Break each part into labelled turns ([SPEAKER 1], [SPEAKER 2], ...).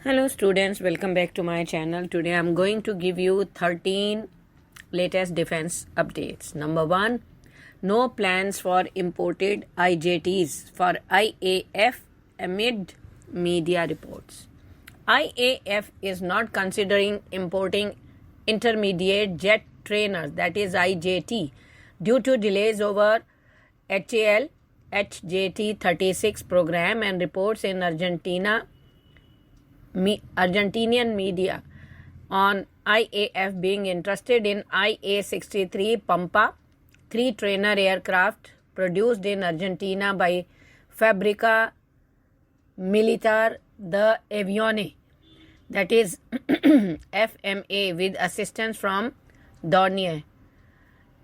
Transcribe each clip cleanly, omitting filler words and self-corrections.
[SPEAKER 1] Hello students, welcome back to my channel. Today I'm going to give you 13 latest defense updates. Number 1, no plans for imported IJTs for IAF amid media reports. IAF is not considering importing intermediate jet trainers, that is IJT, due to delays over ALH-Dhruv 36 program and reports in Argentinian media on IAF being interested in IA-63 Pampa, 3 trainer aircraft produced in Argentina by Fábrica Militar de Aviación, that is FMA, with assistance from Dornier.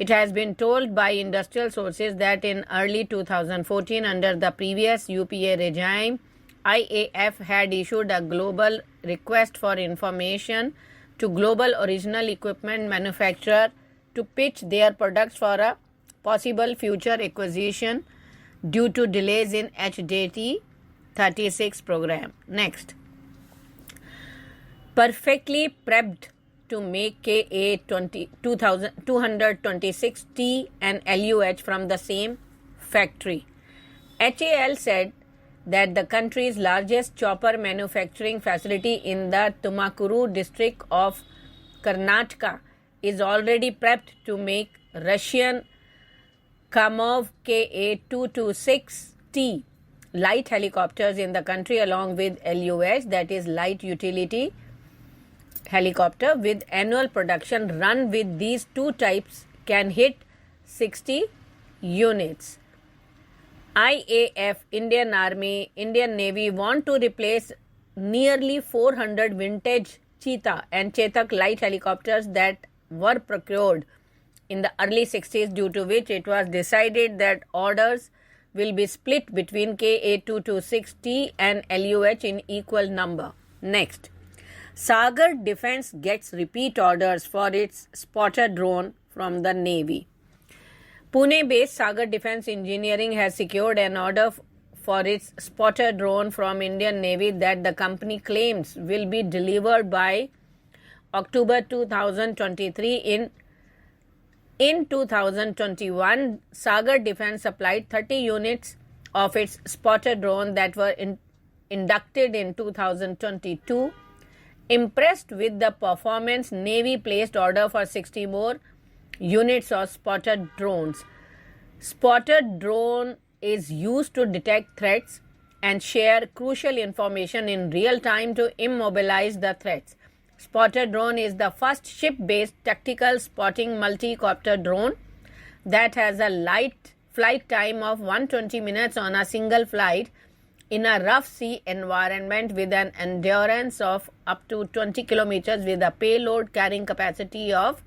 [SPEAKER 1] It has been told by industrial sources that in early 2014, under the previous UPA regime, IAF had issued a global request for information to global original equipment manufacturer to pitch their products for a possible future acquisition due to delays in HDT 36 program. Next, perfectly prepped to make KA 226T and LUH from the same factory. HAL said that the country's largest chopper manufacturing facility in the Tumakuru district of Karnataka is already prepped to make Russian Kamov Ka-226T light helicopters in the country, along with LUH, that is light utility helicopter, with annual production run with these two types can hit 60 units. IAF, Indian Army, Indian Navy want to replace nearly 400 vintage Geeta and Chetak light helicopters that were procured in the early 60s, due to which it was decided that orders will be split between KA-226T and LUH in equal number. Next, Sagar Defense gets repeat orders for its spotter drone from the Navy. Pune-based Sagar Defense Engineering has secured an order for its spotter drone from Indian Navy that the company claims will be delivered by October 2023. In 2021, Sagar Defense supplied 30 units of its spotter drone that were inducted in 2022. Impressed with the performance, Navy placed order for 60 more units of spotted drones. Spotted drone is used to detect threats and share crucial information in real time to immobilize the threats. Spotted drone is the first ship-based tactical spotting multi-copter drone that has a light flight time of 120 minutes on a single flight in a rough sea environment, with an endurance of up to 20 kilometers, with a payload carrying capacity of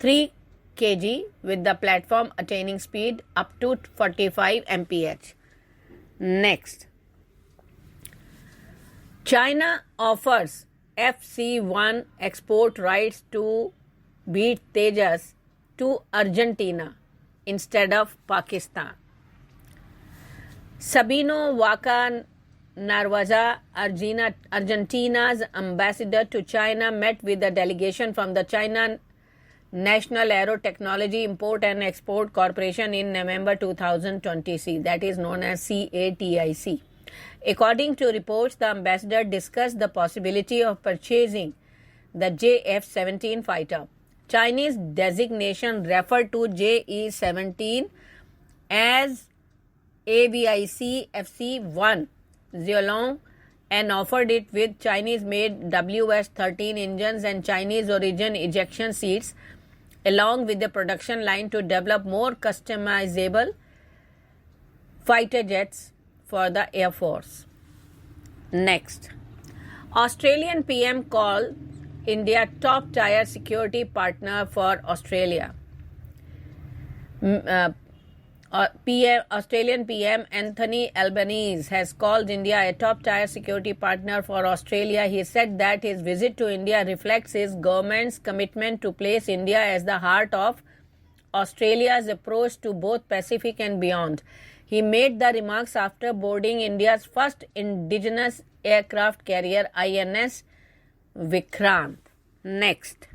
[SPEAKER 1] 3 kg, with the platform attaining speed up to 45 mph. Next, China offers FC-1 export rights to beat Tejas to Argentina instead of Pakistan. Sabino Vaca Narvaza, Argentina's ambassador to China, met with a delegation from the China National Aero Technology Import and Export Corporation in November 2020, that is known as CATIC. According to reports, the ambassador discussed the possibility of purchasing the JF-17 fighter. Chinese designation referred to JE-17 as AVIC FC-1 Zheolong and offered it with Chinese-made WS-13 engines and Chinese-origin ejection seats, along with the production line to develop more customizable fighter jets for the Air Force. Next, Australian PM called India top-tier security partner for Australia. Australian PM Anthony Albanese has called India a top-tier security partner for Australia. He said that his visit to India reflects his government's commitment to place India as the heart of Australia's approach to both Pacific and beyond. He made the remarks after boarding India's first indigenous aircraft carrier INS Vikrant. Next.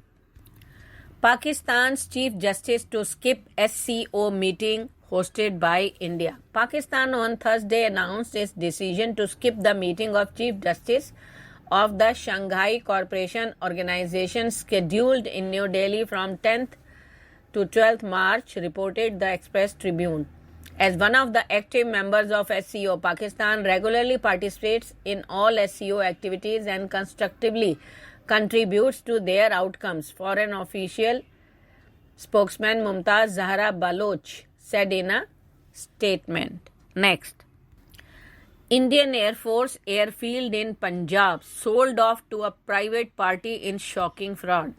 [SPEAKER 1] Pakistan's Chief Justice to skip SCO meeting hosted by India. Pakistan on Thursday announced its decision to skip the meeting of Chief Justice of the Shanghai Cooperation Organization scheduled in New Delhi from 10th to 12th March, reported the Express Tribune. As one of the active members of SCO, Pakistan regularly participates in all SCO activities and constructively contributes to their outcomes, Foreign Official spokesman Mumtaz Zahra Baloch said in a statement. Next. Indian Air Force Airfield in Punjab sold off to a private party in shocking fraud.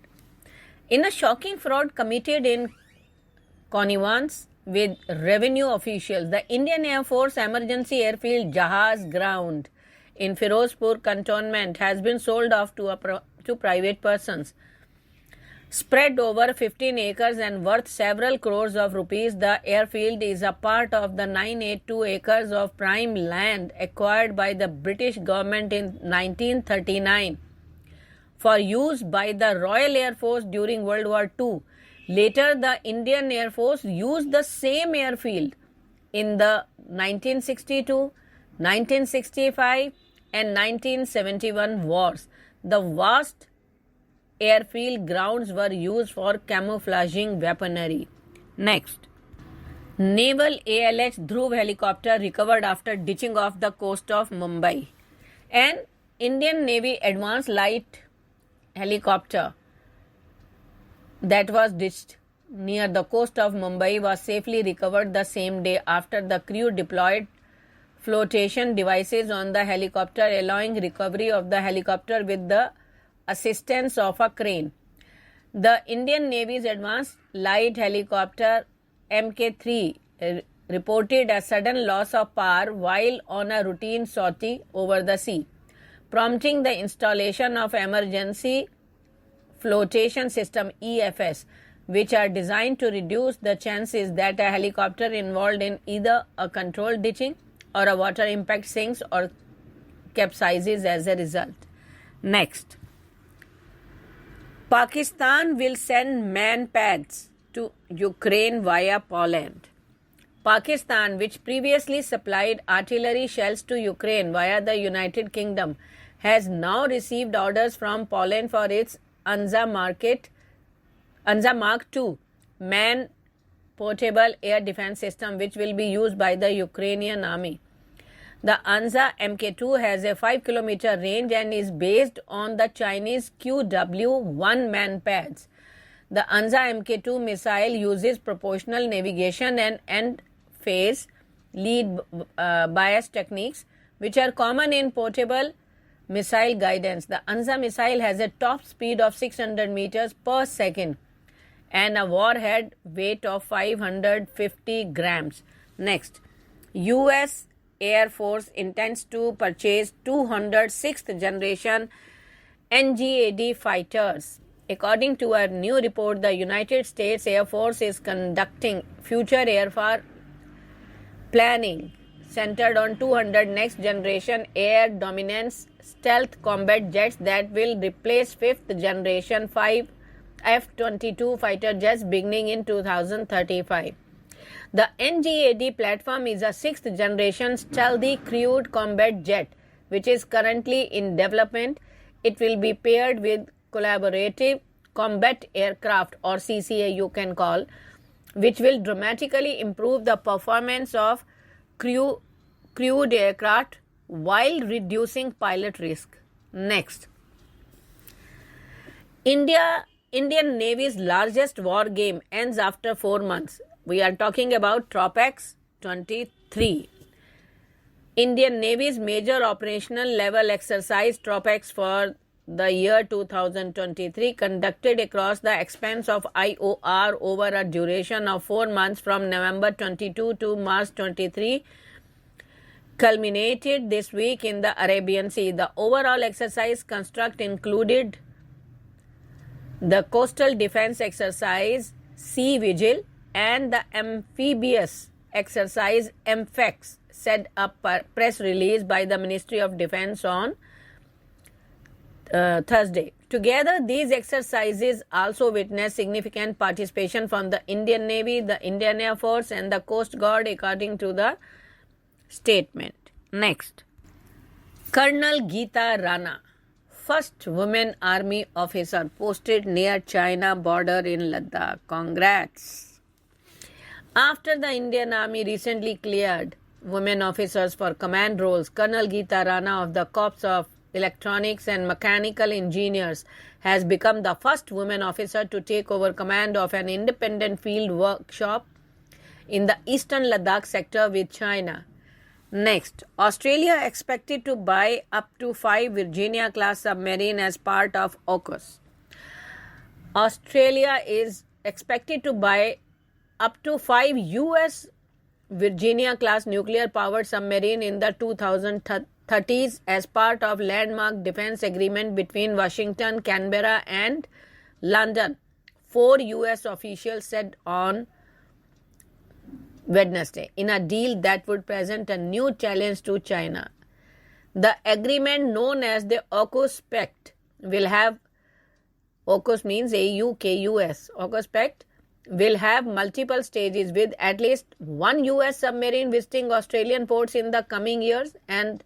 [SPEAKER 1] In a shocking fraud committed in connivance with revenue officials, the Indian Air Force Emergency Airfield Jahaz Ground in Firozpur Cantonment has been sold off to private persons. Spread over 15 acres and worth several crores of rupees, the airfield is a part of the 982 acres of prime land acquired by the British government in 1939 for use by the Royal Air Force during World War II. Later, the Indian Air Force used the same airfield in the 1962, 1965 and 1971 wars. The vast airfield grounds were used for camouflaging weaponry. Next. Naval ALH-Dhruv Helicopter recovered after ditching off the coast of Mumbai. An Indian Navy Advanced Light Helicopter that was ditched near the coast of Mumbai was safely recovered the same day after the crew deployed flotation devices on the helicopter, allowing recovery of the helicopter with the assistance of a crane. The Indian Navy's Advanced Light Helicopter Mk3 reported a sudden loss of power while on a routine sortie over the sea, prompting the installation of emergency flotation system EFS, which are designed to reduce the chances that a helicopter involved in either a controlled ditching or a water impact sinks or capsizes as a result. Next. Pakistan will send MANPADs to Ukraine via Poland. Pakistan, which previously supplied artillery shells to Ukraine via the United Kingdom, has now received orders from Poland for its ANZA Mark II man-portable air defense system, which will be used by the Ukrainian army. The ANZA Mk2 has a 5-kilometer range and is based on the Chinese QW-1 MANPADs. The ANZA Mk2 missile uses proportional navigation and end-phase lead bias techniques, which are common in portable missile guidance. The ANZA missile has a top speed of 600 meters per second and a warhead weight of 550 grams. Next, U.S. Air Force intends to purchase 206th generation NGAW fighters. According to a new report, the United States Air Force is conducting future airfare planning centered on 200 next generation air dominance stealth combat jets that will replace 5th generation 5 F-22 fighter jets beginning in 2035. The NGAW platform is a 6th generation stealthy crewed combat jet which is currently in development. It will be paired with collaborative combat aircraft, or CCA you can call, which will dramatically improve the performance of crewed aircraft while reducing pilot risk. Next. Indian Navy's largest war game ends after 4 months. We are talking about Tropex 23. Indian Navy's major operational level exercise Tropex for the year 2023, conducted across the expanse of IOR over a duration of 4 months from November 22 to March 23, culminated this week in the Arabian Sea. The overall exercise construct included the Coastal Defense Exercise Sea Vigil and the amphibious exercise MFEX, said a press release by the Ministry of Defense on Thursday. Together, these exercises also witnessed significant participation from the Indian Navy, the Indian Air Force and the Coast Guard, according to the statement. Next, Colonel Geeta Rana, first woman army officer posted near China border in Ladakh. Congrats. After the Indian Army recently cleared women officers for command roles, Colonel Geeta Rana of the Corps of Electronics and Mechanical Engineers has become the first woman officer to take over command of an independent field workshop in the eastern Ladakh sector with China. Next, Australia expected to buy up to 5 Virginia-class submarine as part of AUKUS. Australia is expected to buy up to 5 US Virginia-class nuclear-powered submarine in the 2030s as part of landmark defense agreement between Washington, Canberra and London, 4 US officials said on Wednesday, in a deal that would present a new challenge to China. The agreement, known as the AUKUS Pact, will have, AUKUS means AUKUS, AUKUS Pact, will have multiple stages with at least 1 US submarine visiting Australian ports in the coming years and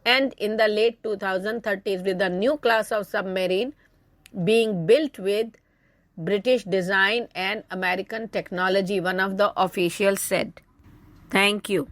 [SPEAKER 1] in the late 2030s, with a new class of submarine being built with British design and American technology, one of the officials said. Thank you.